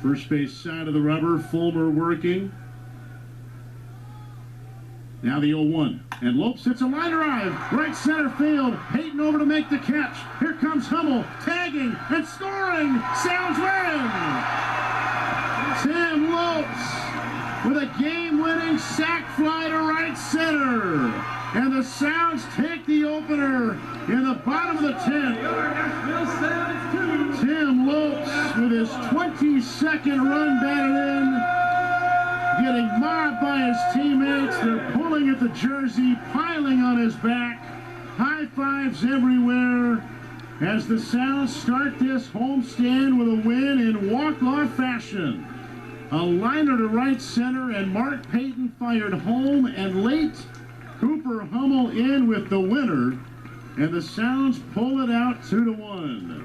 First base side of the rubber, Fulmer working. Now the 0-1. And Lopes hits a line drive. Right center field. Payton over to make the catch. Here comes Hummel. Tagging and scoring. Sounds win. Tim Lopes with a game-winning sac fly to right center. And the Sounds take the opener in the bottom of the 10th. Tim Lopes with his 22nd run batted in. Getting mobbed by his teammates. They're pulling at the jersey, piling on his back. High fives everywhere as the Sounds start this homestand with a win in walk-off fashion. A liner to right center, and Mark Payton fired home, and late Cooper Hummel in with the winner, and the Sounds pull it out 2-1.